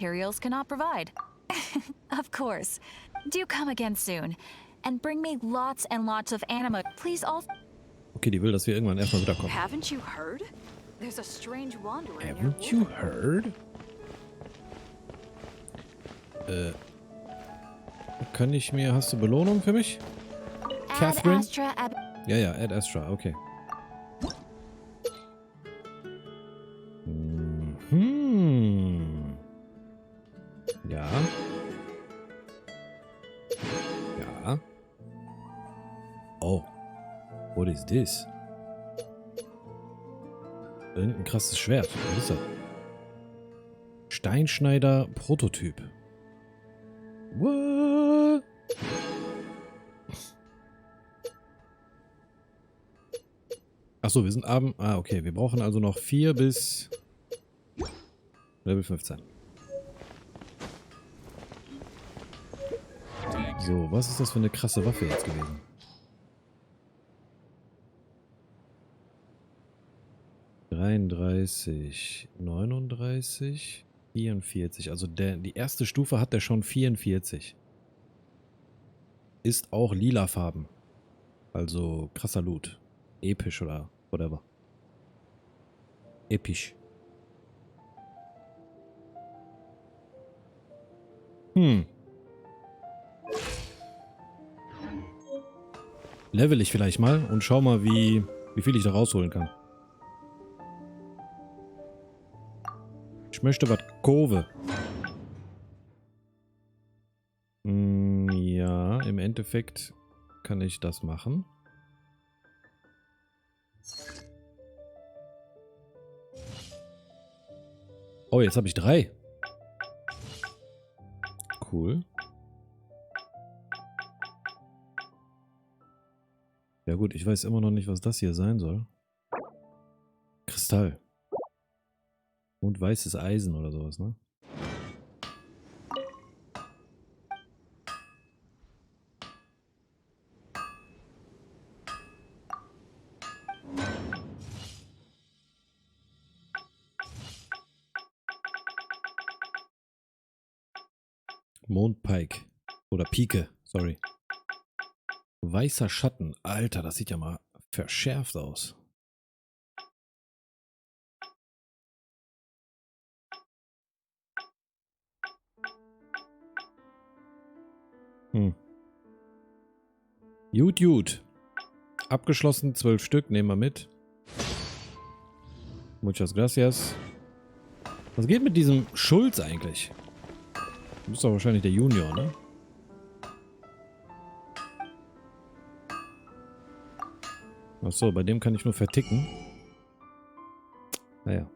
materials cannot provide. Of course. Do come again soon. And bring me lots and lots of anima. Please all. Okay, die will, dass wir irgendwann erstmal wiederkommen. Haven't you heard? There's a strange wanderer. Haven't you heard? Kann ich mir... Hast du Belohnung für mich? Catherine? Ja, Ad Astra, okay. Ja. Ja. Oh. What is this? Irgendein krasses Schwert. Was ist das? Steinschneider Prototyp. What? Achso, wir sind abend. Ah, okay. Wir brauchen also noch 4 bis Level 15. So, was ist das für eine krasse Waffe jetzt gewesen? (33, 39, 44). Also die erste Stufe hat der schon 44. Ist auch lilafarben. Also krasser Loot. Episch oder whatever. Episch. Level ich vielleicht mal und schau mal, wie viel ich da rausholen kann. Ich möchte was Kurve. Ja, im Endeffekt kann ich das machen. Oh, jetzt habe ich 3. Cool. Ja gut, ich weiß immer noch nicht, was das hier sein soll. Kristall. Und weißes Eisen oder sowas, ne? Mondpike. Oder Pike, sorry. Weißer Schatten. Alter, das sieht ja mal verschärft aus. Gut. Abgeschlossen, 12 Stück, nehmen wir mit. Muchas gracias. Was geht mit diesem Schulz eigentlich? Du bist doch wahrscheinlich der Junior, ne? Achso, bei dem kann ich nur verticken. Naja.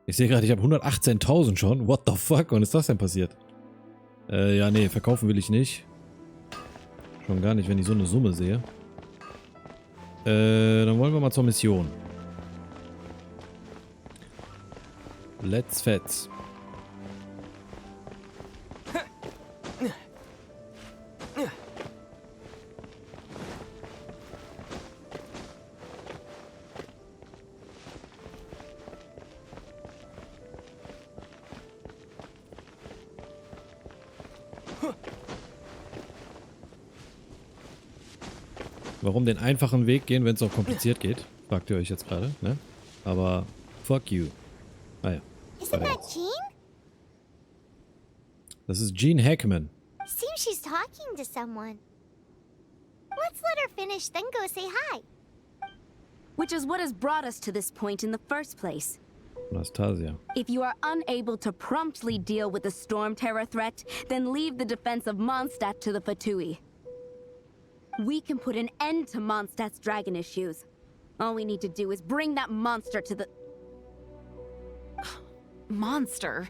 Ich sehe gerade, ich habe 118.000 schon. What the fuck? Wann ist das denn passiert? Ja, nee, verkaufen will ich nicht. Schon gar nicht, wenn ich so eine Summe sehe. Dann wollen wir mal zur Mission. Let's fetz. Warum den einfachen Weg gehen, wenn es auch kompliziert geht? Fragt ihr euch jetzt gerade, ne? Aber fuck you. Ah ja. Isn't that Jean? Das ist Jean Hackman. Seems she's talking to someone. Let's let her finish, then go say hi. Which is what has brought us to this point in the first place. Anastasia. If you are unable to promptly deal with the Storm Terror threat, then leave the defense of Mondstadt to the Fatui. We can put an end to Mondstadt's dragon issues. All we need to do is bring that monster to the... Monster?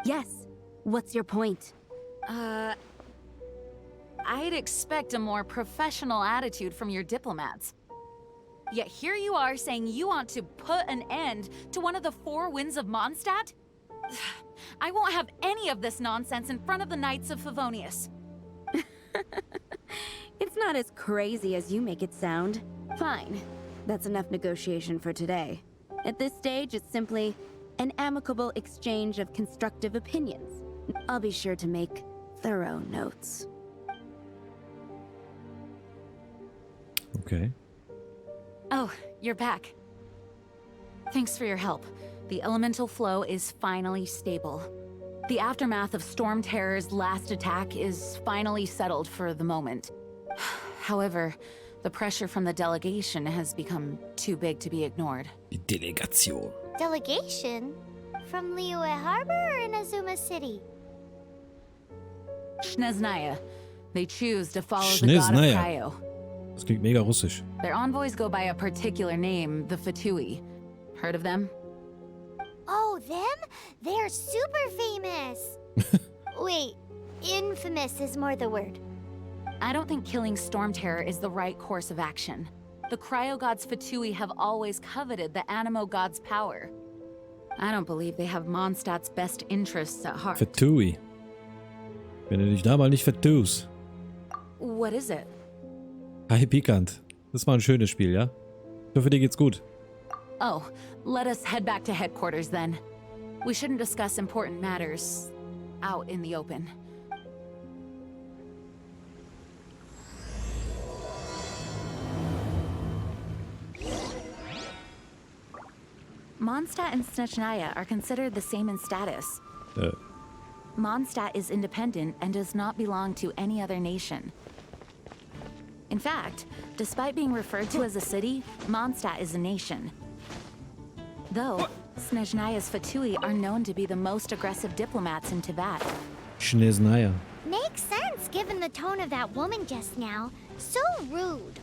Yes. What's your point? I'd expect a more professional attitude from your diplomats. Yet here you are saying you want to put an end to one of the 4 winds of Mondstadt? I won't have any of this nonsense in front of the Knights of Favonius. It's not as crazy as you make it sound. Fine. That's enough negotiation for today. At this stage, it's simply an amicable exchange of constructive opinions. I'll be sure to make thorough notes. Okay. Oh, you're back. Thanks for your help. The elemental flow is finally stable. The aftermath of Storm Terror's last attack is finally settled for the moment. However, the pressure from the delegation has become too big to be ignored. Die Delegation. Delegation? From Liyue Harbor or Inazuma City? Snezhnaya. They choose to follow the god of Snezhnaya. Cryo. Das klingt mega russisch. Their envoys go by a particular name, the Fatui. Heard of them? Oh, them? They're super famous! Wait, infamous is more the word. I don't think killing Storm Terror is the right course of action. The Cryo God's Fatui have always coveted the Animo God's power. I don't believe they have Mondstadt's best interests at heart. Fatui. Wenn du dich da mal nicht vertust. What is it? Hi, Pikant. Das war ein schönes Spiel, ja? Ich hoffe, dir geht's gut. Oh, let us head back to headquarters then. We shouldn't discuss important matters out in the open. Mondstadt and Snezhnaya are considered the same in status. Mondstadt is independent and does not belong to any other nation. In fact, despite being referred to as a city, Mondstadt is a nation. Though, Snezhnaya's Fatui are known to be the most aggressive diplomats in Tibet. Snezhnaya. Makes sense given the tone of that woman just now. So rude.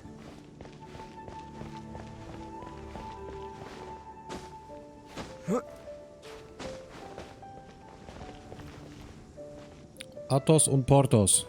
Athos und Porthos.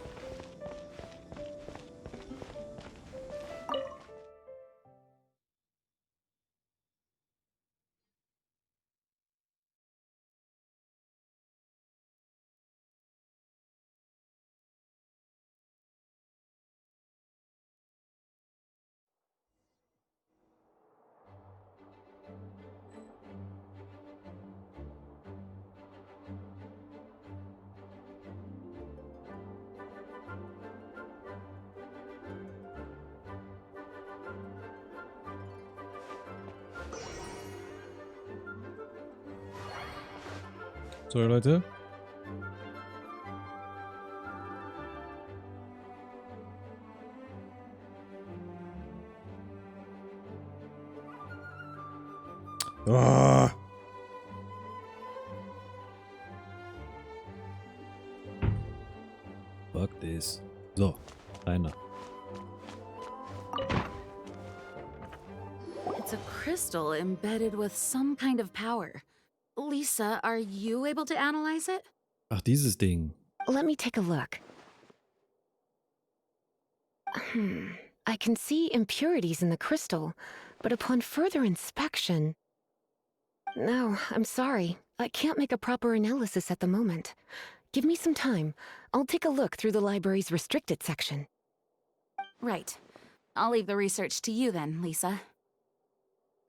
So, Leute. Ah. Fuck this. So, einer. It's a crystal embedded with some kind of power. Lisa, are you able to analyze it? Ach, dieses Ding. Let me take a look. I can see impurities in the crystal, but upon further inspection... No, I'm sorry. I can't make a proper analysis at the moment. Give me some time. I'll take a look through the library's restricted section. Right. I'll leave the research to you then, Lisa.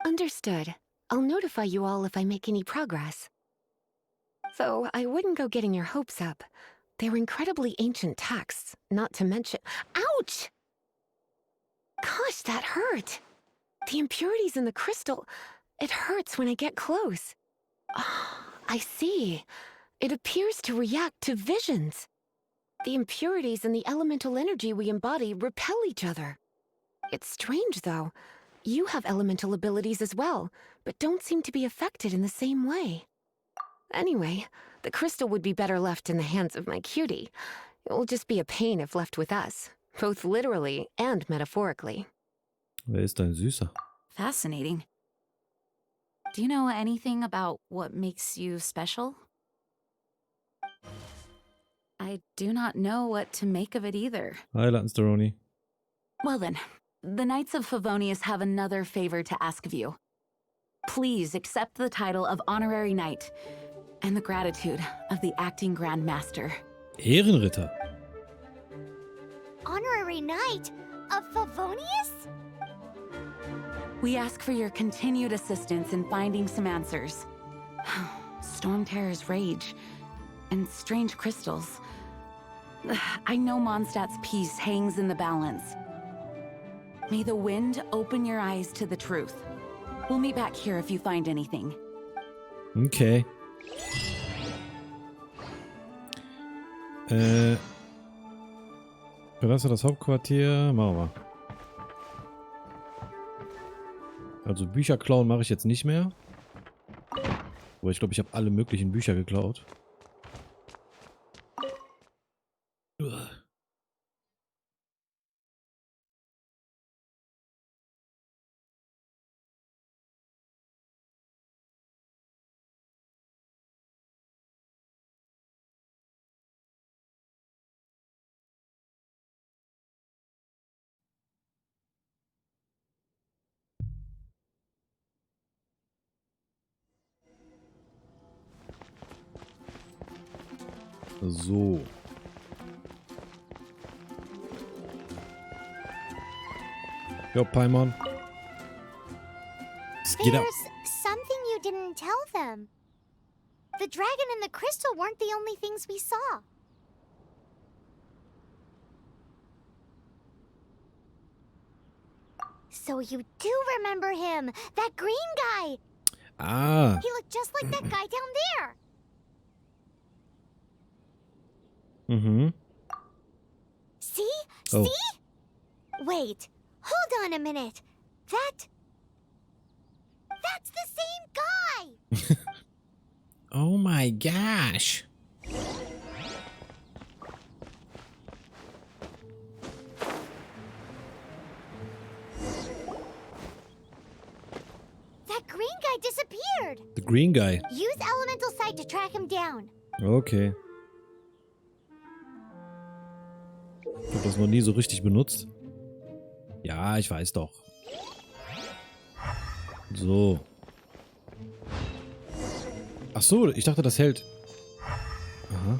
Understood. I'll notify you all if I make any progress. Though I wouldn't go getting your hopes up. They're incredibly ancient texts, not to mention— Ouch! Gosh, that hurt! The impurities in the crystal— it hurts when I get close. Oh, I see. It appears to react to visions. The impurities and the elemental energy we embody repel each other. It's strange, though. You have elemental abilities as well, but don't seem to be affected in the same way. Anyway, the crystal would be better left in the hands of my cutie. It will just be a pain if left with us, both literally and metaphorically. Wer ist dein Süßer? Fascinating. Do you know anything about what makes you special? I do not know what to make of it either. Hi, Lattensteroni. Well then, the Knights of Favonius have another favor to ask of you. Please accept the title of Honorary Knight and the gratitude of the Acting Grand Master. Ehrenritter. Honorary Knight of Favonius? We ask for your continued assistance in finding some answers. Storm Terror's rage and strange crystals. I know Mondstadt's peace hangs in the balance. May the wind open your eyes to the truth. We'll meet back here if you find anything. Okay. Verlasse das Hauptquartier. Machen wir. Also Bücher klauen mache ich jetzt nicht mehr. Aber ich glaube, ich habe alle möglichen Bücher geklaut. So. Jo, Paimon. Es geht ab. There's something you didn't tell them. The dragon and the crystal weren't the only things we saw. So you do remember him, that green guy. Ah. He looked just like that guy down there. Mhm. See? Oh. See? Wait, hold on a minute. That's the same guy! Oh my gosh. That green guy disappeared. The green guy. Use elemental sight to track him down. Okay. Ich habe das noch nie so richtig benutzt. Ja, ich weiß doch. So. Ach so, ich dachte, das hält. Aha.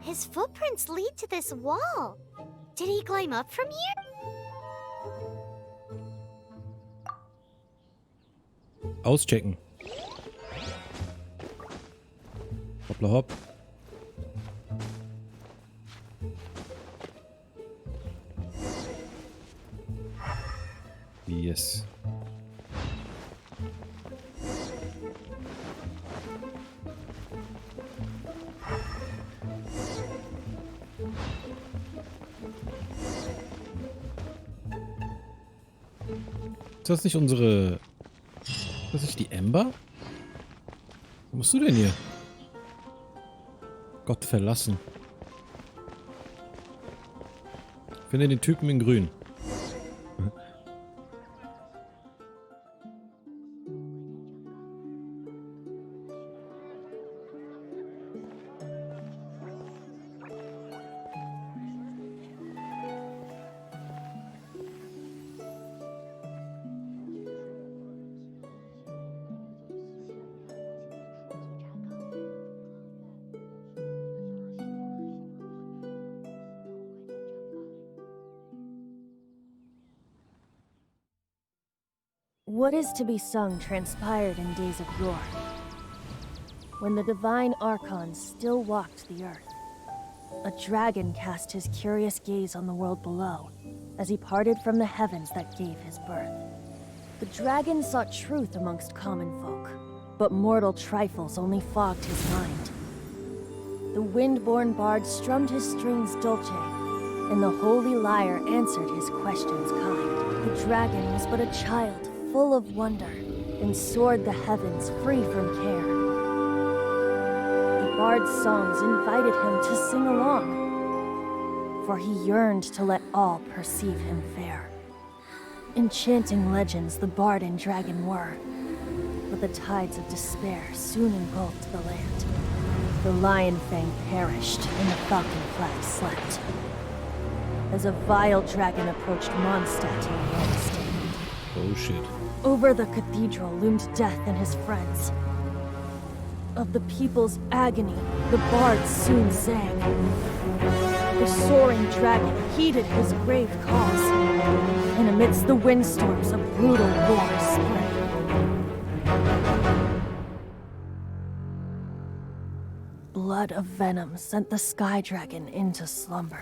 His footprints lead to this wall. Did he climb up from here? Auschecken. Hoppla hopp. Yes. Ist das nicht unsere... Ist das nicht die Ember? Wo bist du denn hier? Gott verlassen. Finde den Typen in grün. What is to be sung transpired in days of yore, when the divine archons still walked the earth. A dragon cast his curious gaze on the world below, as he parted from the heavens that gave his birth. The dragon sought truth amongst common folk, but mortal trifles only fogged his mind. The wind-born bard strummed his strings dolce, and the holy lyre answered his questions kind. The dragon was but a child, full of wonder, and soared the heavens free from care. The bard's songs invited him to sing along, for he yearned to let all perceive him fair. Enchanting legends the bard and dragon were, but the tides of despair soon engulfed the land. The Lion Fang perished, and the Falcon Flag slept. As a vile dragon approached Mondstadt in Wednesday. Oh shit. Over the cathedral loomed Death and his friends. Of the people's agony, the bards soon sang. The soaring dragon heeded his grave calls, and amidst the windstorms a brutal war spread. Blood of venom sent the sky dragon into slumber,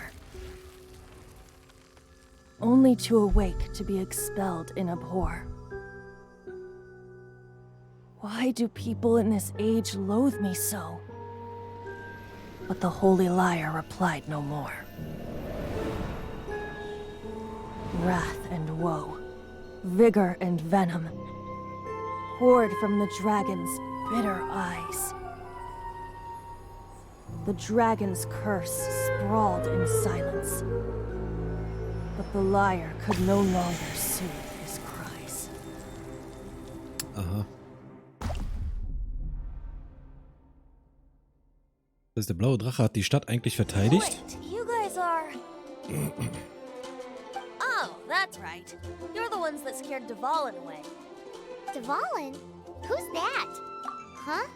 only to awake to be expelled in abhor. Why do people in this age loathe me so? But the holy liar replied no more. Wrath and woe, vigor and venom, poured from the dragon's bitter eyes. The dragon's curse sprawled in silence, but the liar could no longer soothe his cries. Aha. Das ist der blaue Drache hat die Stadt eigentlich verteidigt? Wait, you guys are... Oh, that's right. You're the ones that scared Dvalin away. Dvalin? Who's that? Huh?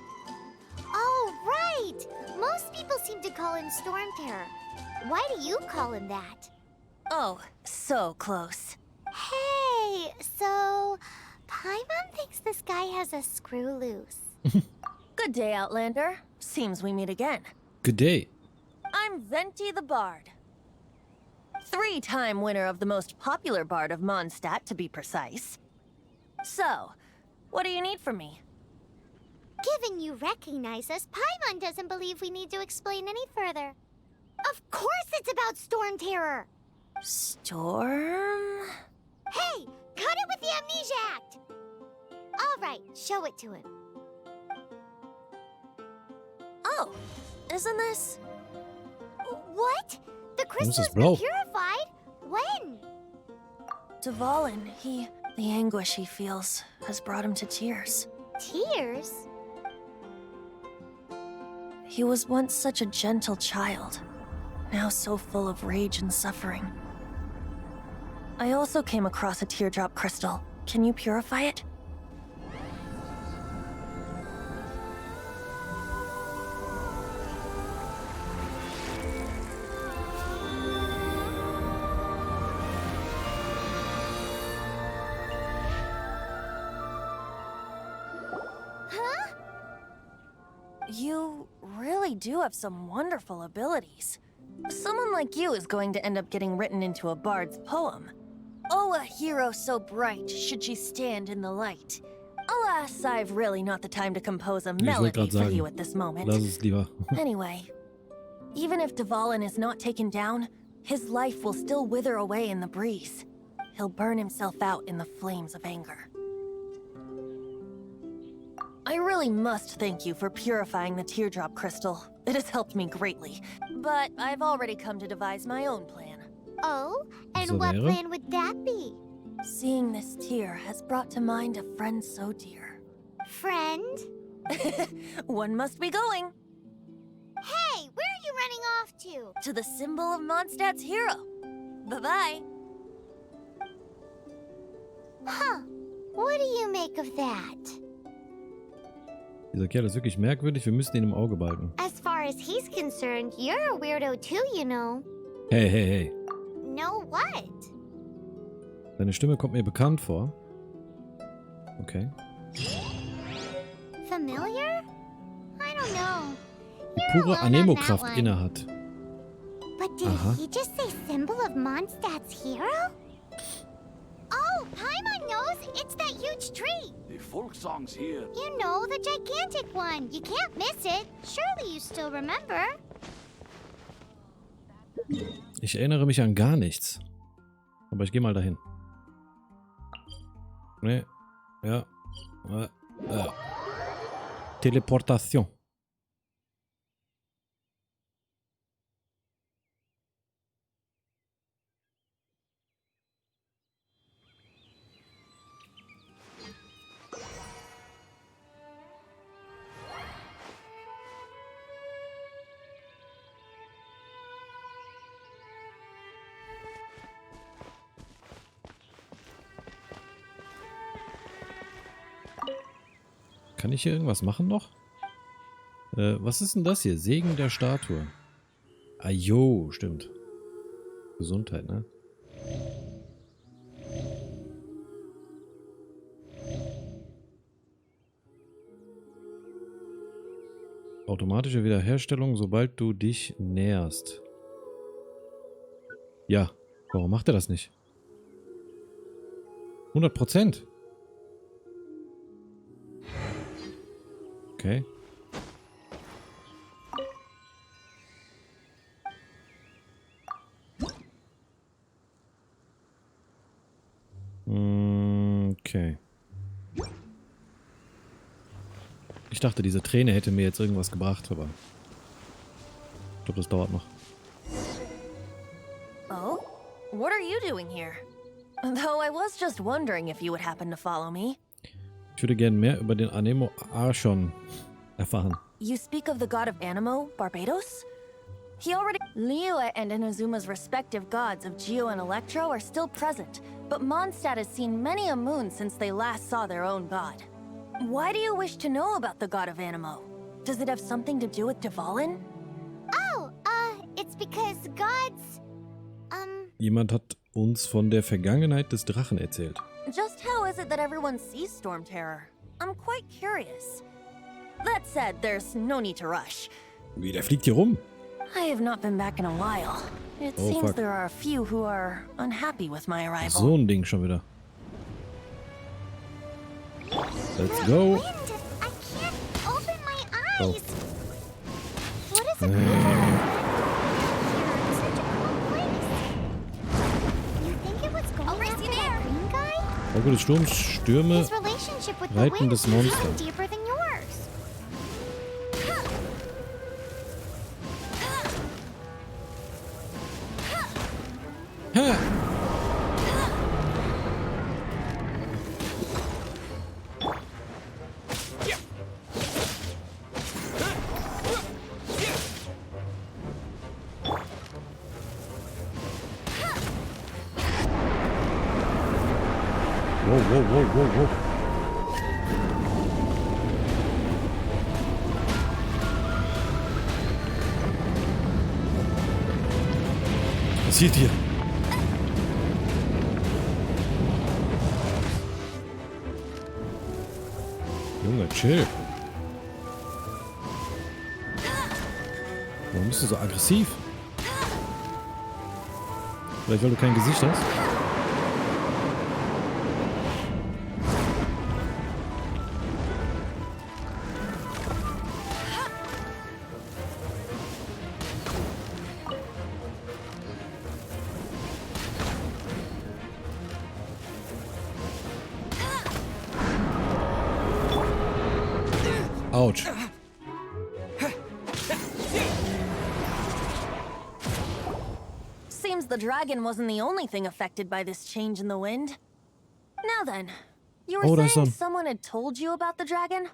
Oh, right! Most people seem to call him Storm Terror. Why do you call him that? Oh, so close. Hey, so... Paimon thinks this guy has a screw loose. Good day, Outlander. Seems we meet again. Good day. I'm Venti the Bard. 3-time winner of the most popular bard of Mondstadt, to be precise. So, what do you need from me? Given you recognize us, Paimon doesn't believe we need to explain any further. Of course it's about Storm Terror! Storm? Hey, cut it with the Amnesia Act! Alright, show it to him. Oh, isn't this... What? The crystal's been blau? purified? When? Dvalin, the anguish he feels has brought him to tears. Tears? He was once such a gentle child, now so full of rage and suffering. I also came across a teardrop crystal. Can you purify it? Huh? You really do have some wonderful abilities. Someone like you is going to end up getting written into a bard's poem. Oh, a hero so bright, should she stand in the light. Alas, I've really not the time to compose a Ich wollte melody gerade for sagen, you at this moment. lass es lieber. Anyway, even if Dvalin is not taken down, his life will still wither away in the breeze. He'll burn himself out in the flames of anger. I really must thank you for purifying the teardrop crystal. It has helped me greatly. But I've already come to devise my own plan. Oh, and So what wäre? plan would that be? Seeing this tear has brought to mind a friend so dear. Friend? One must be going. Hey, where are you running off to? To the symbol of Mondstadt's hero. Bye-bye. Huh. What do you make of that? Dieser Kerl ist wirklich merkwürdig, wir müssen ihn im Auge behalten. As far as he's concerned, you're a weirdo too, you know. Hey, hey, hey. Know what? Deine Stimme kommt mir bekannt vor. Okay. Familiar? I don't know. Die You're pure alone on that Anemo-Kraft one. innehat. But did Aha. he just say symbol of Mondstadt's hero? Oh, Paimon knows! It's that huge tree! The folk songs here. You know, the gigantic one. You can't miss it. Surely you still remember. Ich erinnere mich an gar nichts. Aber ich gehe mal dahin. Nee. Ja. Ja. Teleportation. Kann ich hier irgendwas machen noch? Was ist denn das hier? Segen der Statue. Ah, jo, stimmt. Gesundheit, ne? Automatische Wiederherstellung, sobald du dich näherst. Ja, warum macht er das nicht? 100%. Okay. Okay. Ich dachte, diese Träne hätte mir jetzt irgendwas gebracht, aber ich glaube, das dauert noch. Oh? What are you doing here? Though I was just wondering if you would happen to follow me. Ich würde gerne mehr über den Anemo Archon erfahren. You speak of the god of Anemo, Barbados? He already... Liyue and Inazuma's respective gods of Geo and Electro are still present, but Mondstadt has seen many a moon since they last saw their own god. Why do you wish to know about the god of Anemo? Does it have something to do with Dvalin? Oh, it's because gods, Jemand hat uns von der Vergangenheit des Drachen erzählt. Just how is it that everyone sees Storm Terror? I'm quite curious. That said, there's no need to rush. Wie, der fliegt hier rum? I have not been back in a while. It Oh, seems fuck. there are a few who are unhappy with my arrival. So ein Ding schon wieder. Let's go. Wind, I can't open my eyes. Oh. What is it called? Such a cool place. You think it was going after that green guy? Auge des Sturms, Stürme, His relationship with the reitendes wind is Monster. even deeper than yours. Ha! Wow. Was passiert hier? Junge, chill. Warum bist du so aggressiv? Vielleicht weil du kein Gesicht hast? Autsch. Seems the dragon wasn't the only thing affected by this change in the wind. Now then, you Oh, were there's saying some- someone had told you about the dragon?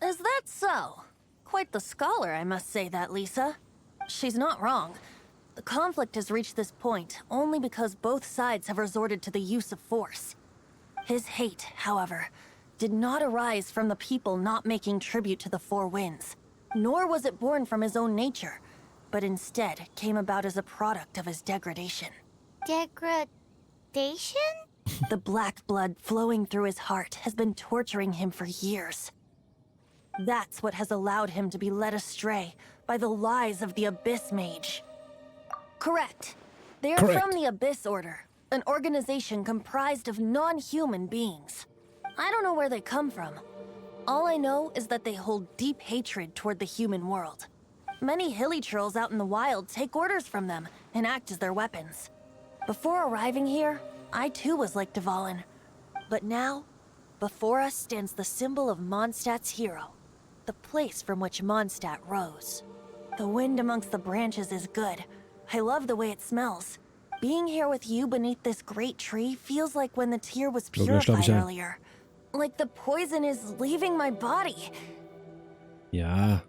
Is that so? Quite the scholar, I must say that, Lisa. She's not wrong. The conflict has reached this point only because both sides have resorted to the use of force. His hate, however, did not arise from the people not making tribute to the Four Winds, nor was it born from his own nature, but instead came about as a product of his degradation. Degradation? The black blood flowing through his heart has been torturing him for years. That's what has allowed him to be led astray by the lies of the Abyss Mage. Correct. They are Correct. from the Abyss Order, an organization comprised of non-human beings. I don't know where they come from. All I know is that they hold deep hatred toward the human world. Many hilly trolls out in the wild take orders from them and act as their weapons. Before arriving here, I too was like Dvalin. But now, before us stands the symbol of Mondstadt's hero, the place from which Mondstadt rose. The wind amongst the branches is good. I love the way it smells. Being here with you beneath this great tree feels like when the tear was Okay, schlapp ich purified ein. earlier. Like the poison is leaving my body. Ja.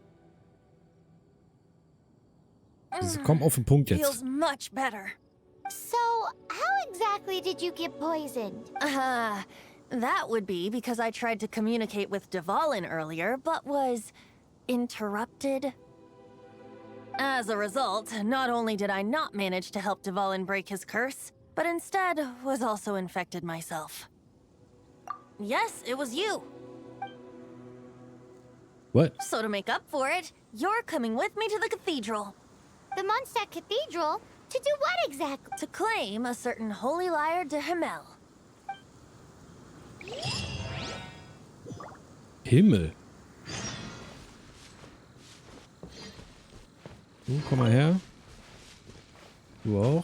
Komm auf den Punkt Feels jetzt. much better. So, how exactly did you get poisoned? That would be because I tried to communicate with Dvalin earlier, but was interrupted. As a result, not only did I not manage to help Dvalin break his curse, but instead was also infected myself. Yes, it was you. What? So to make up for it, you're coming with me to the cathedral. The Mondstadt Cathedral? To do what exactly? To claim a certain holy lyre de Himmel. Himmel. Du, komm mal her. Du auch.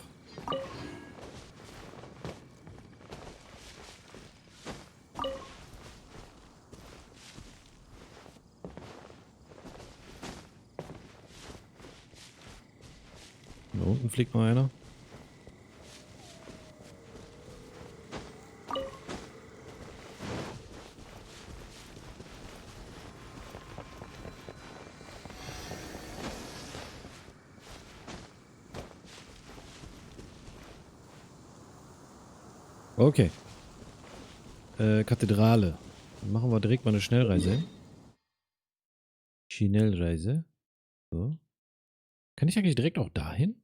Da unten fliegt noch einer. Okay. Kathedrale. Dann machen wir direkt mal eine Schnellreise. Schnellreise. So. Kann ich eigentlich direkt auch dahin?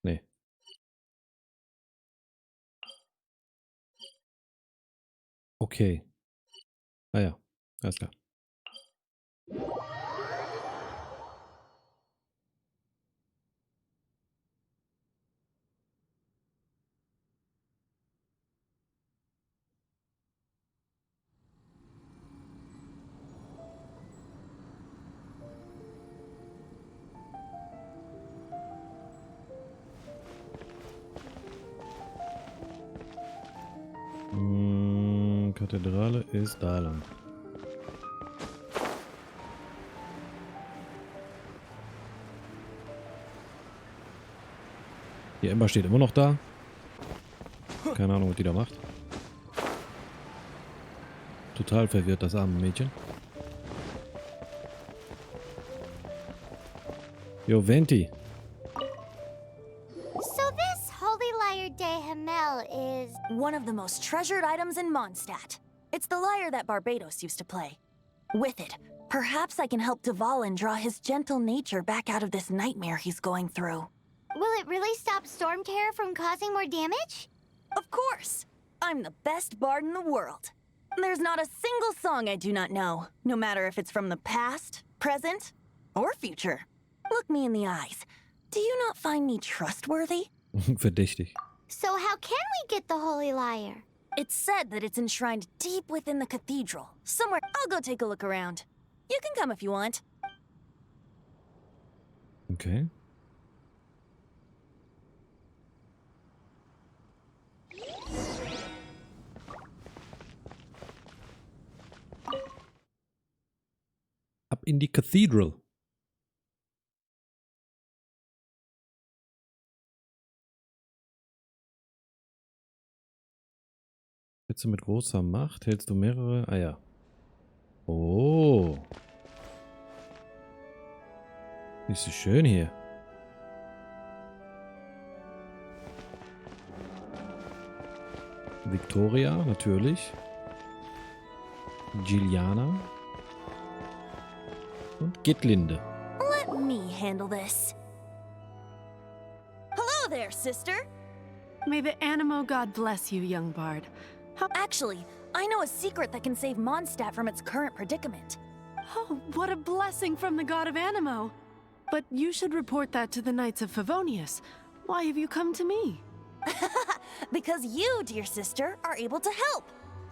Nee. Okay. Ah ja, alles klar. Kathedrale ist da lang. Die Ember steht immer noch da. Keine Ahnung, was die da macht. Total verwirrt, das arme Mädchen. Jo, Venti. So this holy lyre de Himmel is... One of the most treasured items in Mondstadt. It's the lyre that Barbados used to play. With it, perhaps I can help Dvalin draw his gentle nature back out of this nightmare he's going through. Will it really stop Storm Terror from causing more damage? Of course! I'm the best bard in the world. There's not a single song I do not know, no matter if it's from the past, present, or future. Look me in the eyes. Do you not find me trustworthy? Verdächtig. So how can we get the holy lyre? It's said that it's enshrined deep within the cathedral. Somewhere. I'll go take a look around. You can come if you want. Okay. Ab in die Cathedral. Spitze mit großer Macht hältst du mehrere... Ah ja. Oh. Ist so schön hier. Victoria, natürlich. Giliana. Und Gitlinde. Let me handle this. Hello there, sister. May the Animo god bless you, young bard. Actually, I know a secret that can save Mondstadt from its current predicament. Oh, what a blessing from the god of Animo! But you should report that to the Knights of Favonius. Why have you come to me? Because you, dear sister, are able to help.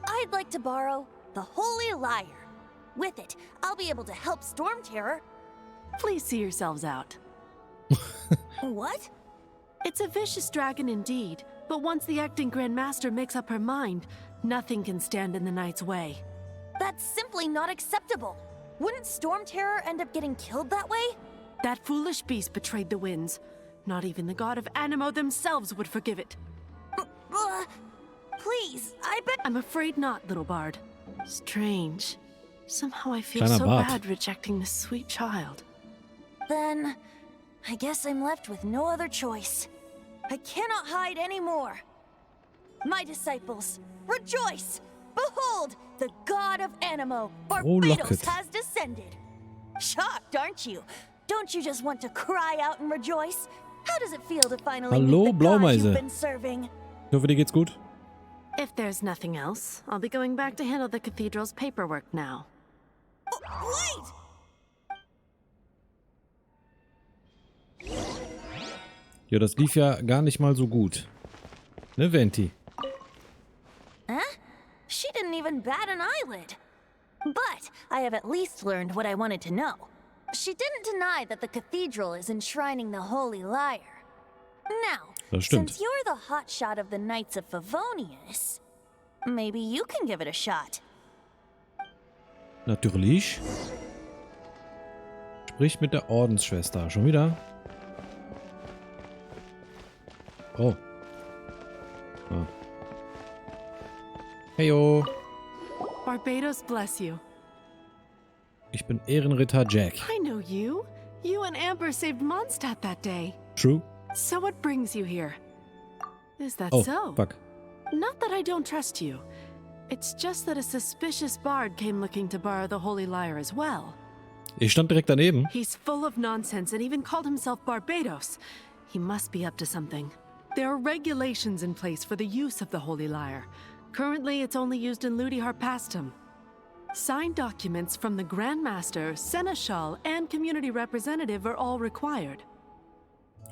I'd like to borrow the Holy Lyre. With it, I'll be able to help Storm Terror. Please see yourselves out. What? It's a vicious dragon indeed, but once the acting Grandmaster makes up her mind, nothing can stand in the Knight's way. That's simply not acceptable. Wouldn't Storm Terror end up getting killed that way? That foolish beast betrayed the winds. Not even the god of Animo themselves would forgive it. Please, I bet. I'm afraid not, little bard. Strange. Somehow I feel Kleiner so Bart. bad rejecting this sweet child. Then, I guess I'm left with no other choice. I cannot hide anymore. My disciples, rejoice! Behold, the god of Animo, Barbados, has descended. Shocked, aren't you? Don't you just want to cry out and rejoice? How does it feel to finally meet the god you've been serving? Ich hoffe, dir geht's gut. If there's nothing else, I'll be going back to handle the cathedral's paperwork now. Oh, wait! Ja, das lief ja gar nicht mal so gut. Ne, Venti? Huh? She didn't even bat an eyelid. But I have at least learned what I wanted to know. She didn't deny that the cathedral is enshrining the Holy Lyre. Now, since you're the hotshot of the Knights of Favonius, maybe you can give it a shot. Natürlich. Sprich mit der Ordensschwester. Schon wieder? Oh. Ah. Heyo. Barbados bless you. Ich bin Ehrenritter Jack. I know you. You and Amber saved Mondstadt that day. True. So what brings you here? Is that Oh, so? fuck. Not that I don't trust you. It's just that a suspicious bard came looking to borrow the Holy Lyre as well. Ich stand direkt daneben. He's full of nonsense and even called himself Barbados. He must be up to something. There are regulations in place for the use of the Holy Lyre. Currently, it's only used in Ludi Harpastum. Signed documents from the Grand Master, Seneschal, and Community Representative are all required.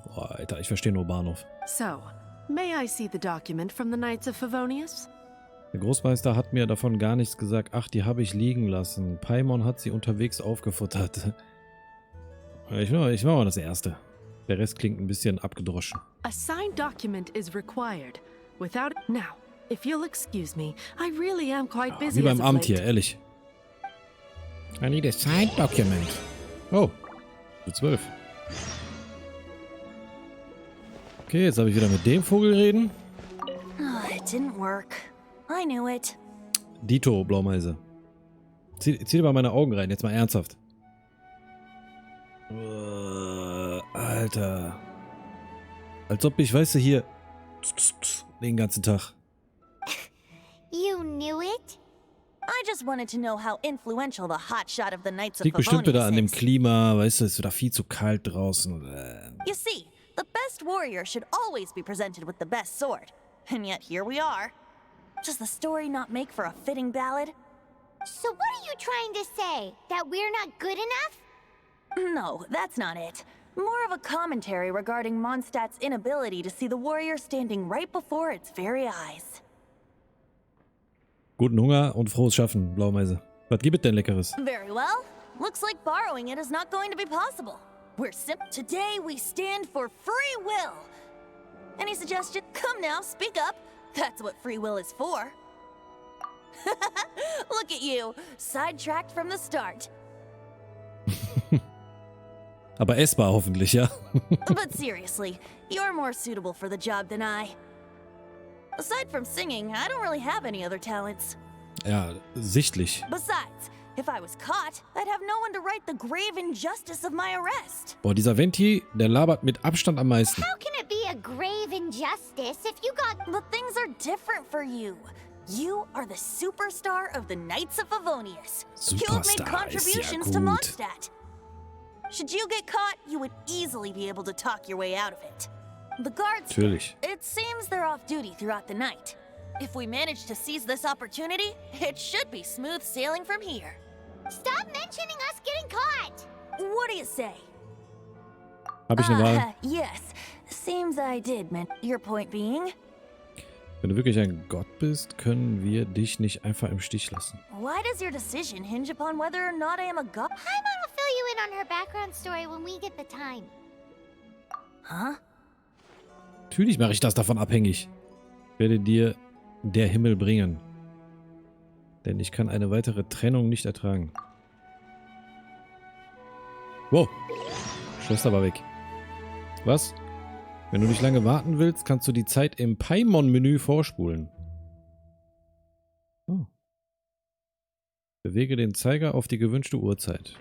Boah, Alter, ich verstehe nur Bahnhof. So, may I see the document from the Knights of Favonius? Der Großmeister hat mir davon gar nichts gesagt. Ach, die habe ich liegen lassen. Paimon hat sie unterwegs aufgefuttert. Ich mach mal das Erste. Der Rest klingt ein bisschen abgedroschen. A signed document is required. Without it... Now, if you'll excuse me, I really am quite busy Wie beim as of Amt late. hier, ehrlich. I need a signed document. Oh, für 12. Okay, jetzt habe ich wieder mit dem Vogel reden. Oh, it didn't work. I knew it. Dito, Blaumeise. Zieh dir mal meine Augen rein, jetzt mal ernsthaft. Alter. Als ob ich, weißt du, hier den ganzen Tag. You knew it? I just wanted to know how influential the hotshot of the Knights of Liegt bestimmt wieder an dem Favonius is. Klima, weißt du, es ist wieder viel zu kalt draußen. You see, the best warrior should always be presented with the best sword. And yet here we are. Does the story not make for a fitting ballad? So what are you trying to say? That we're not good enough? No, that's not it. More of a commentary regarding Mondstadt's inability to see the warrior standing right before its very eyes. Guten Hunger und frohes Schaffen, Blaumeise. Was gibt es denn Leckeres? Very well. Looks like borrowing it is not going to be possible. Today we stand for free will. Any suggestion? Come now, speak up. That's what free will is for. Look at you, sidetracked from the start. Aber essbar hoffentlich, ja? But seriously, you're more suitable for the job than I. Aside from singing, I don't really have any other talents. Ja, sichtlich. Besides, if I was caught, I'd have no one to right the grave injustice of my arrest. Boah, dieser Venti, der labert mit Abstand am meisten. How can it be a grave injustice if you got... But things are different for you. You are the superstar of the Knights of Favonius. You have made Superstar, contributions ist to ja gut. Mondstadt. Should you get caught, you would easily be able to talk your way out of it. The guards, Natürlich. it seems they're off duty throughout the night. If we manage to seize this opportunity, it should be smooth sailing from here. Stop mentioning us getting caught! What do you say? Hab ich eine Wahl? Yes, seems I did, man. Your point being? Wenn du wirklich ein Gott bist, können wir dich nicht einfach im Stich lassen. Why does your decision hinge upon whether or not I am a god? Paimon will fill you in on her background story when we get the time. Huh? Natürlich mache ich das davon abhängig. Ich werde dir der Himmel bringen. Denn ich kann eine weitere Trennung nicht ertragen. Wow. Schwester war weg. Was? Wenn du nicht lange warten willst, kannst du die Zeit im Paimon-Menü vorspulen. Oh. Bewege den Zeiger auf die gewünschte Uhrzeit.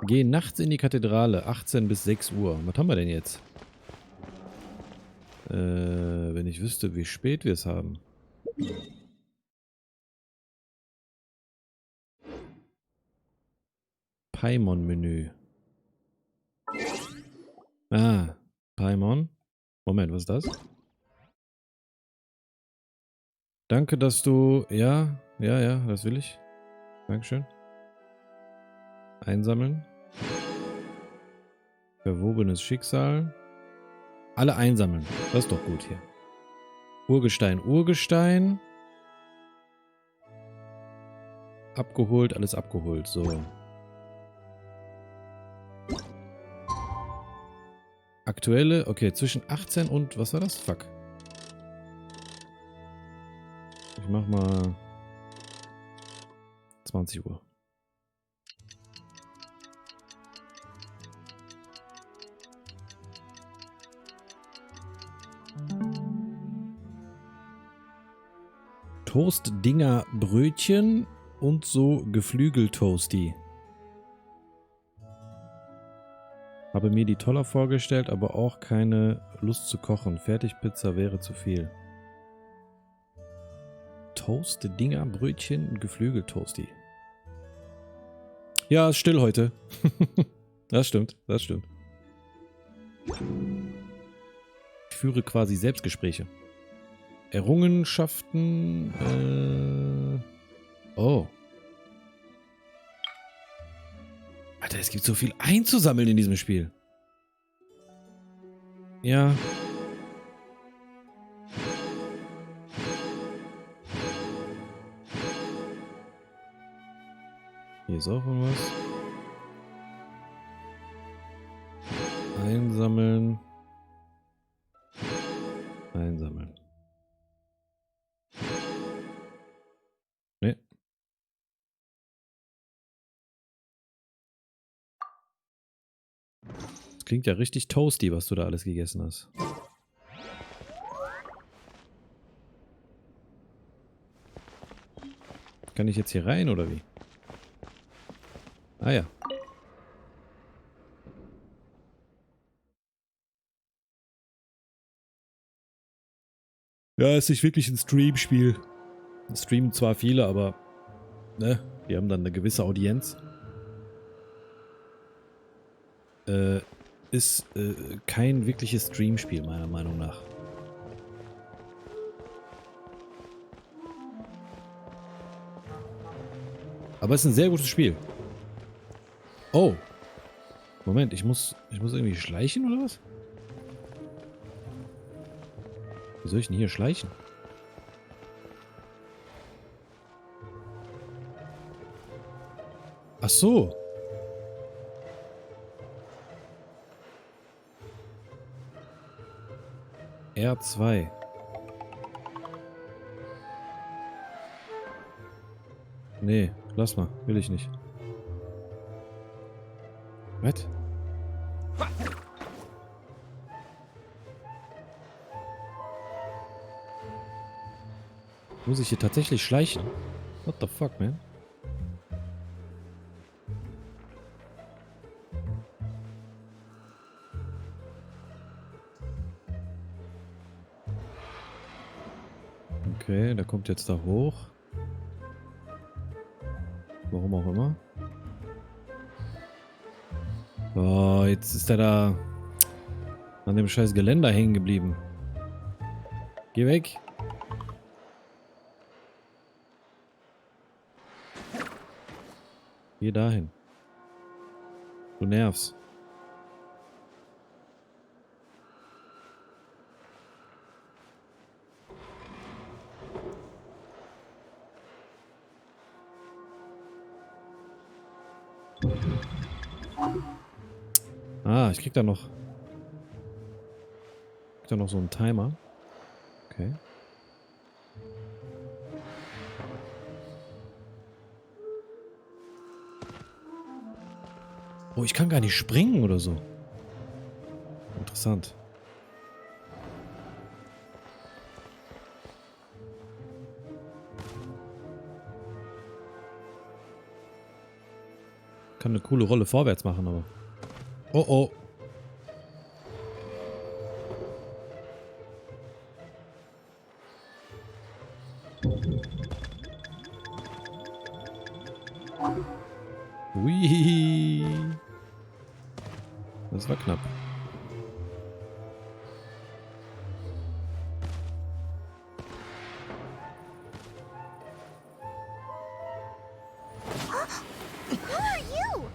Geh nachts in die Kathedrale, 18 bis 6 Uhr. Was haben wir denn jetzt? Wenn ich wüsste, wie spät wir es haben. Paimon-Menü. Ah, Paimon. Moment, was ist das? Danke, dass du... Ja, das will ich. Dankeschön. Einsammeln. Verwobenes Schicksal. Alle einsammeln. Das ist doch gut hier. Urgestein. Abgeholt, alles abgeholt. So. Aktuelle, okay, zwischen 18 und, was war das? Fuck. Ich mach mal 20 Uhr. Toast-Dinger Brötchen und so Geflügel-Toasty. Habe mir die toller vorgestellt, aber auch keine Lust zu kochen. Fertigpizza wäre zu viel. Toast-Dinger Brötchen und Geflügel-Toasty. Ja, ist still heute. Das stimmt, das stimmt. Ich führe quasi Selbstgespräche. Errungenschaften. Oh. Alter, es gibt so viel einzusammeln in diesem Spiel. Ja. Hier ist auch irgendwas. Einsammeln. Einsammeln. Nee. Das klingt ja richtig toasty, was du da alles gegessen hast. Kann ich jetzt hier rein, oder wie? Ah ja. Ja, ist nicht wirklich ein Stream-Spiel. Streamen zwar viele, aber ne, die haben dann eine gewisse Audienz. Ist kein wirkliches Stream-Spiel, meiner Meinung nach. Aber es ist ein sehr gutes Spiel. Oh. Moment, ich muss irgendwie schleichen, oder was? Wie soll ich denn hier schleichen? Ach so. R2. Nee, lass mal. Will ich nicht. Was? Muss ich hier tatsächlich schleichen? What the fuck, man? Okay, der kommt jetzt da hoch. Warum auch immer. Oh, jetzt ist er da an dem scheiß Geländer hängen geblieben. Geh weg. Geh dahin. Du nervst. Ah, ich krieg da noch. So einen Timer. Okay. Oh, ich kann gar nicht springen oder so. Interessant. Kann eine coole Rolle vorwärts machen, aber... Oh, oh. Ui. Das war knapp. Who are you?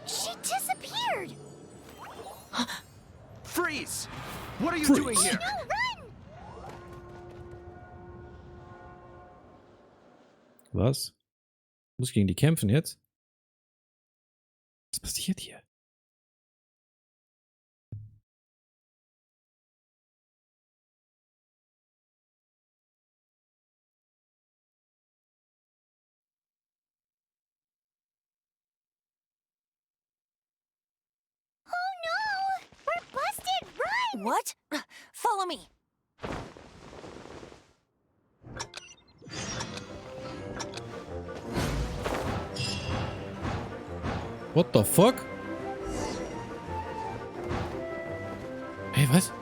She disappeared. Freeze! What are you Freeze. doing here? No, run! Was? Muss ich gegen die kämpfen jetzt? Was passiert hier? Oh no! We're busted! Run! What? Follow me. What the fuck? Hey, was?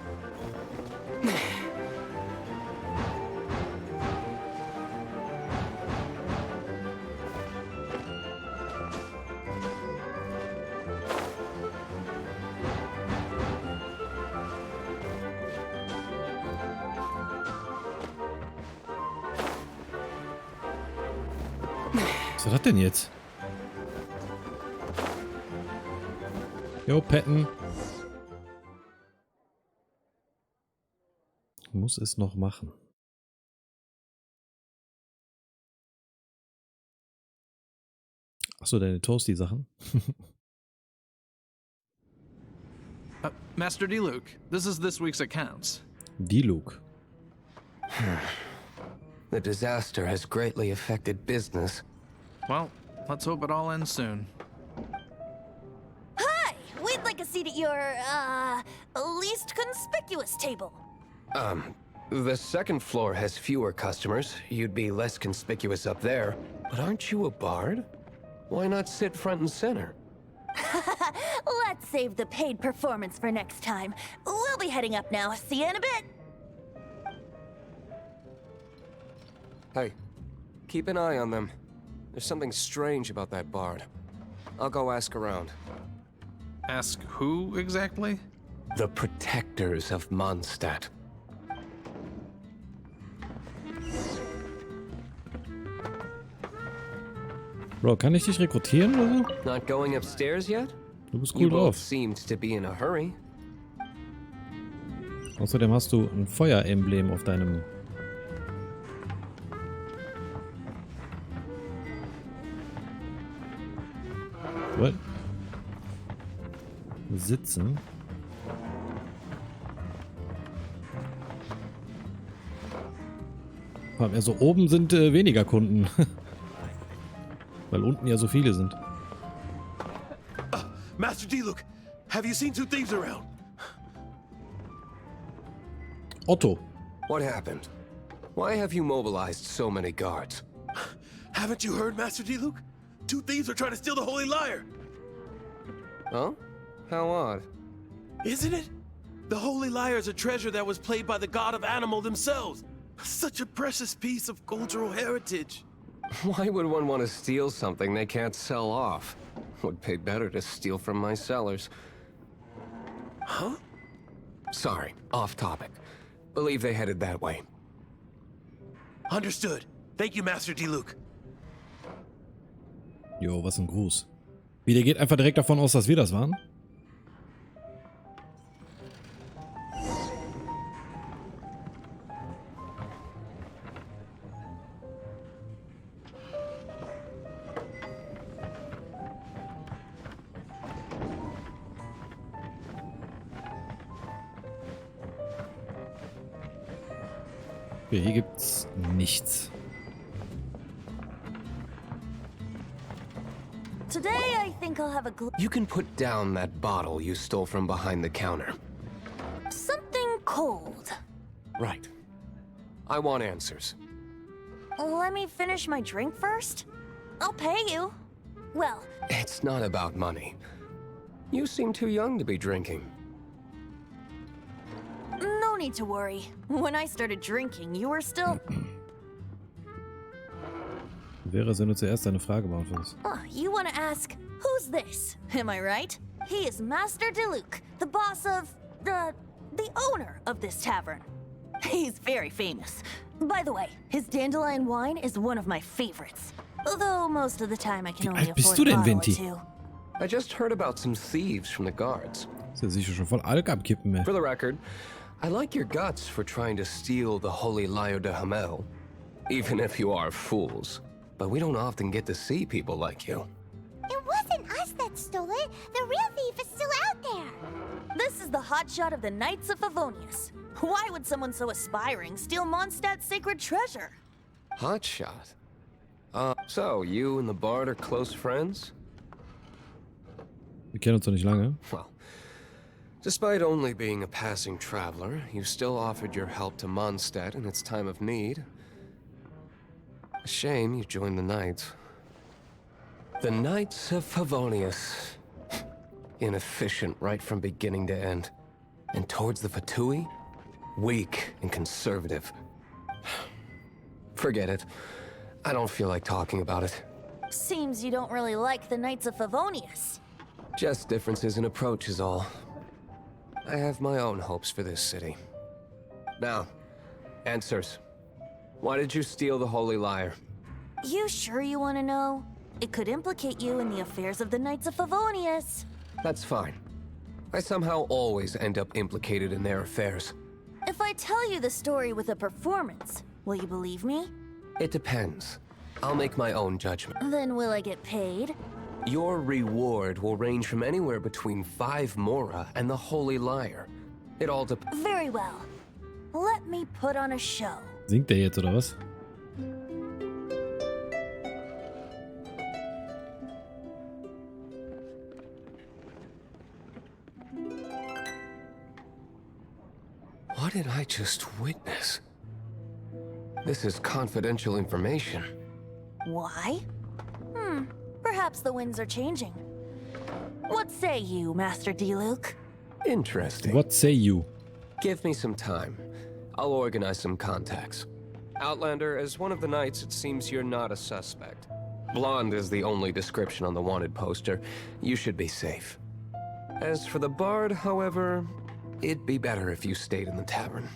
Was war das denn jetzt? Jo, petten. Muss es noch machen. Achso, deine Toasty-Sachen. Master D-Luke, this is this week's accounts. Die Luke. The disaster has greatly affected business. Well, let's hope it all ends soon. Hi! We'd like a seat at your, least conspicuous table. The second floor has fewer customers. You'd be less conspicuous up there. But aren't you a bard? Why not sit front and center? Let's save the paid performance for next time. We'll be heading up now. See you in a bit. Hey, keep an eye on them. There's something strange about that bard. I'll go ask around. Ask who exactly? The protectors of Mondstadt. Bro, kann ich dich rekrutieren oder so? Not going upstairs yet? Du bist You cool both drauf. seemed to be in a hurry. Außerdem hast du ein Feueremblem auf deinem... What? Sitzen. Also oben sind weniger Kunden. Weil unten ja so viele sind. Master D-Luke, have you seen two thieves around? Otto. What happened? Why have you mobilized so many guards? Haven't you heard, Master D-Luke? Two thieves are trying to steal the Holy Lyre. Huh? How odd. Isn't it? The Holy Lyre is a treasure that was played by the god of animal themselves. Such a precious piece of cultural heritage. Why would one want to steal something they can't sell off? Would pay better to steal from my sellers. Huh? Sorry, off topic. Believe they headed that way. Understood. Thank you, Master D-Luke. Jo, was ein Gruß. Wie, der geht einfach direkt davon aus, dass wir das waren? Okay, hier gibt's nichts. Today, I think I'll have a You can put down that bottle you stole from behind the counter. something cold. Right. I want answers. Let me finish my drink first. I'll pay you. Well, It's not about money. You seem too young to be drinking. no need to worry. When I started drinking, you were still... Wäre es, wenn du zuerst deine Frage beantwortest. Oh, you want to ask, who's this? Am I right? He is Master Diluc, the boss of... the owner of this tavern. He's very famous. By the way, his dandelion wine is one of my favorites. Although most of the time I can only alt bist afford du a denn, bottle or Venti? two. I just heard about some thieves from the guards. Ist ja sicher schon voll Alk abkippen, ey. For the record, I like your guts for trying to steal the Holy Lyre de Hamel. Even if you are fools. But we don't often get to see people like you. It wasn't us that stole it. The real thief is still out there. This is the hotshot of the Knights of Favonius. Why would someone so aspiring steal Mondstadt's sacred treasure? Hotshot. So you and the Bard are close friends? Wir kennen uns doch nicht lange. Well, despite only being a passing traveler, you still offered your help to Mondstadt in its time of need. A shame you joined the Knights. The Knights of Favonius. Inefficient right from beginning to end. And towards the Fatui, weak and conservative. Forget it. I don't feel like talking about it. Seems you don't really like the Knights of Favonius. Just differences in approach is all. I have my own hopes for this city. Now, answers. Why did you steal the Holy Lyre? You sure you want to know? It could implicate you in the affairs of the Knights of Favonius. That's fine. I somehow always end up implicated in their affairs. If I tell you the story with a performance, will you believe me? It depends. I'll make my own judgment. Then will I get paid? Your reward will range from anywhere between 5 Mora and the Holy Lyre. It all depends. Very well. Let me put on a show. Singt der jetzt, oder was? What did I just witness? This is confidential information. Why? Perhaps the winds are changing. What say you, Master Diluc? Interesting. What say you? Give me some time. I'll organize some contacts. Outlander, as one of the knights, it seems you're not a suspect. Blonde is the only description on the wanted poster. You should be safe. As for the Bard, however, it'd be better if you stayed in the tavern.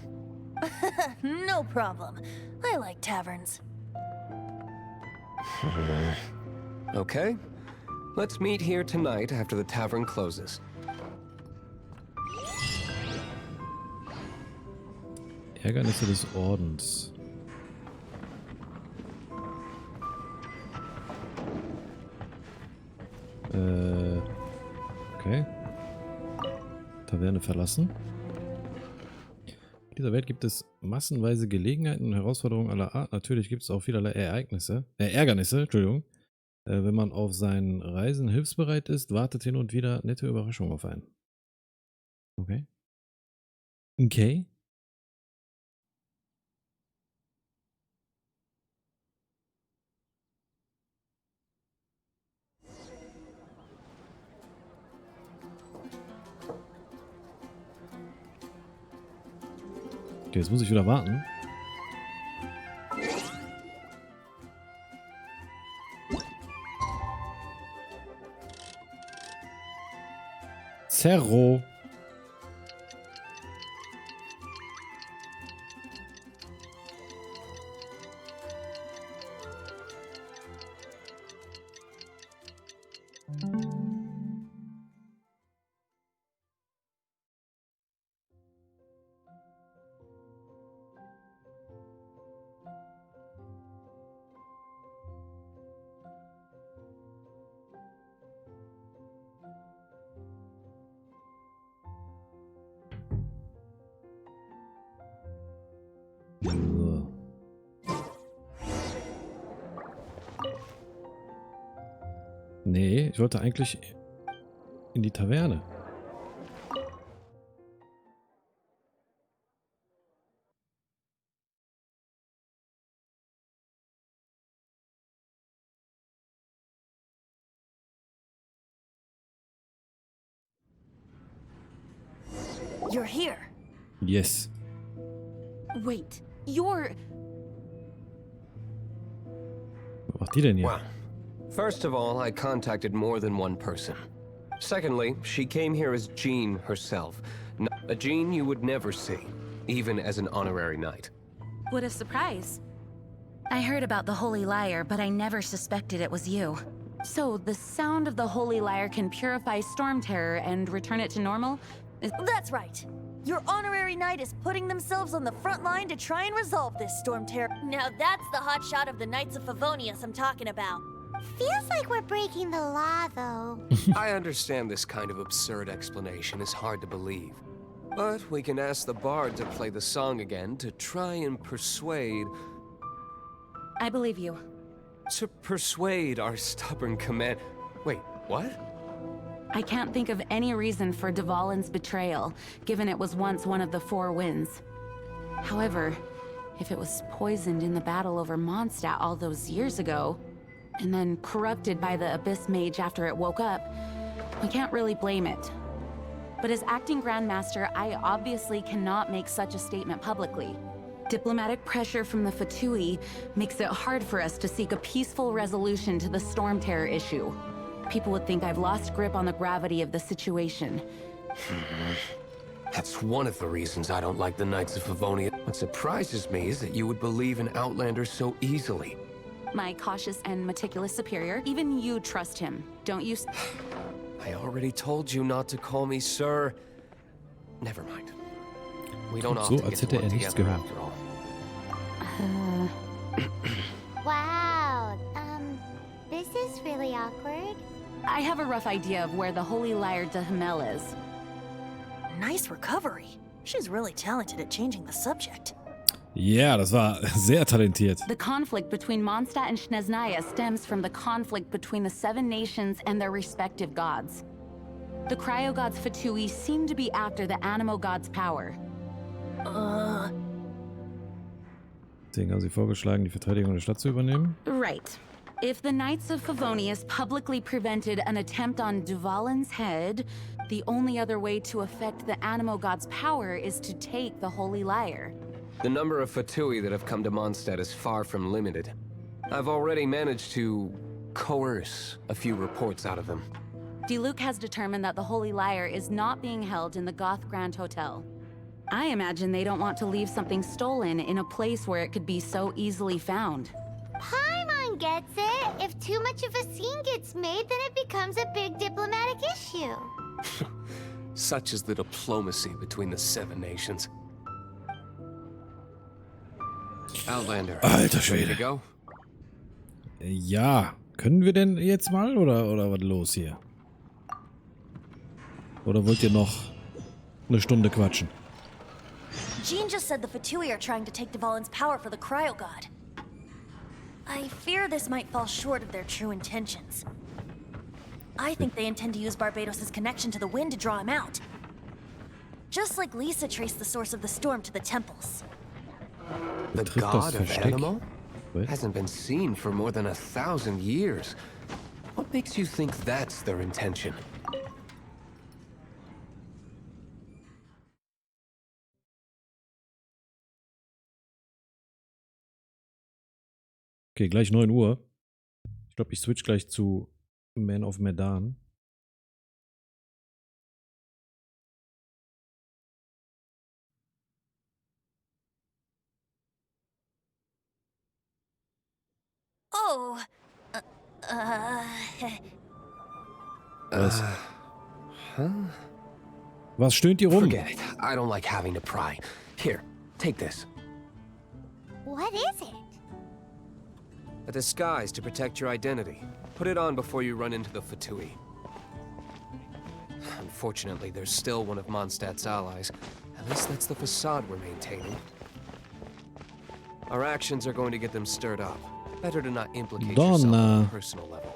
No problem. I like taverns. Okay. Let's meet here tonight after the tavern closes. Ärgernisse des Ordens. Okay. Taverne verlassen. In dieser Welt gibt es massenweise Gelegenheiten und Herausforderungen aller Art. Natürlich gibt es auch vielerlei Ärgernisse, Entschuldigung. Wenn man auf seinen Reisen hilfsbereit ist, wartet hin und wieder nette Überraschung auf einen. Okay. Okay. Okay, jetzt muss ich wieder warten. Zerro. So. Nee, ich wollte eigentlich in die Taverne. You're here. Yes. Wait, you're... Was macht die denn hier? Well, first of all, I contacted more than one person. Secondly, she came here as Jean herself. A Jean you would never see, even as an honorary knight. What a surprise. I heard about the Holy Lyre, but I never suspected it was you. So, the sound of the Holy Lyre can purify Storm Terror and return it to normal? That's right. Your honorary knight is putting themselves on the front line to try and resolve this storm terror. Now that's the hot shot of the Knights of Favonius I'm talking about. Feels like we're breaking the law, though. I understand this kind of absurd explanation is hard to believe. But we can ask the bard to play the song again to try and persuade... I believe you. To persuade our stubborn command... Wait, what? I can't think of any reason for Dvalin's betrayal, given it was once one of the Four Winds. However, if it was poisoned in the battle over Mondstadt all those years ago, and then corrupted by the Abyss Mage after it woke up, we can't really blame it. But as acting Grandmaster, I obviously cannot make such a statement publicly. Diplomatic pressure from the Fatui makes it hard for us to seek a peaceful resolution to the Storm Terror issue. People would think I've lost grip on the gravity of the situation. That's one of the reasons I don't like the Knights of Favonia. What surprises me is that you would believe in Outlanders so easily. My cautious and meticulous superior, even you trust him, don't you? I already told you not to call me sir. Never mind. We don't So, often als get to hätte work nichts together gehört. after all. Wow, this is really awkward. I have a rough idea of where the Holy Lyre de Himmel is. Nice recovery. She's really talented at changing the subject. Ja, das war sehr talentiert. The conflict between Mondstadt and Snezhnaya stems from the conflict between the Seven Nations and their respective gods. The cryo-gods Fatui seem to be after the Animo-gods' power. Deswegen haben sie vorgeschlagen, die Verteidigung der Stadt zu übernehmen. Right. If the Knights of Favonius publicly prevented an attempt on Dvalin's head, the only other way to affect the Animo-gods' power is to take the Holy Lyre. The number of Fatui that have come to Mondstadt is far from limited. I've already managed to coerce a few reports out of them. Diluc has determined that the Holy Lyre is not being held in the Goth Grand Hotel. I imagine they don't want to leave something stolen in a place where it could be so easily found. Paimon gets it. If too much of a scene gets made, then it becomes a big diplomatic issue. Such is the diplomacy between the Seven Nations. Outlander, Alter ready to Schwede. go? Ja, können wir denn jetzt mal oder was los hier? Oder wollt ihr noch eine Stunde quatschen? Jean just said the Fatui are trying to take Dvalin's power for the Cryo God. I fear this might fall short of their true intentions. I think they intend to use Barbados' connection to the wind to draw him out. Just like Lisa traced the source of the storm to the temples. The Trifft das god of Versteck? Animo? What? Hasn't been seen for more than 1,000 years. What makes you think that's their intention? Okay, gleich 9 Uhr. Ich glaube, ich switch gleich zu Man of Medan. Oh, Was? Was stöhnt ihr rum? Forget it. I don't like having to pry. Here, take this. What is it? A disguise to protect your identity. Put it on before you run into the Fatui. Unfortunately, there's still one of Mondstadt's allies. At least that's the facade we're maintaining. Our actions are going to get them stirred up. Better to not implicate yourself on a personal level.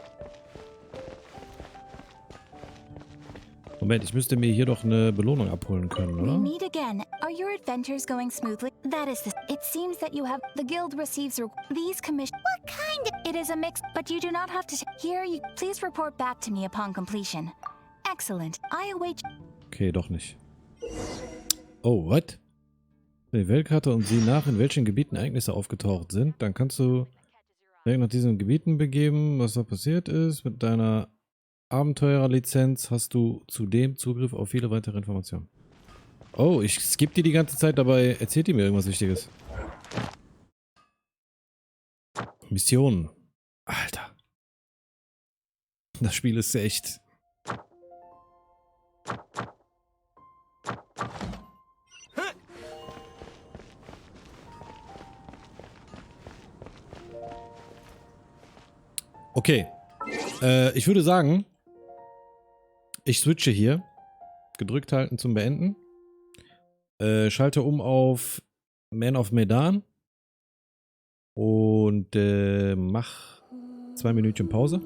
Moment, ich müsste mir hier doch eine Belohnung abholen können, We oder? meet again. Are your adventures going smoothly? That is the... It seems that you have... The guild receives... These commissions... What kind of... It is a mix, but you do not have to... Here, you... Please report back to me upon completion. Excellent. I await... Okay, doch nicht. Oh, what? Die Weltkarte und sieh nach, in welchen Gebieten Ereignisse aufgetaucht sind. Dann kannst du direkt nach diesen Gebieten begeben, was da passiert ist. Mit deiner Abenteurerlizenz hast du zudem Zugriff auf viele weitere Informationen. Oh, ich skippe die ganze Zeit, dabei erzählt die mir irgendwas Wichtiges. Missionen. Alter. Das Spiel ist echt... Okay. Ich würde sagen, ich switche hier. Gedrückt halten zum Beenden. Schalte um auf Man of Medan. Und mach 2 Minuten Pause.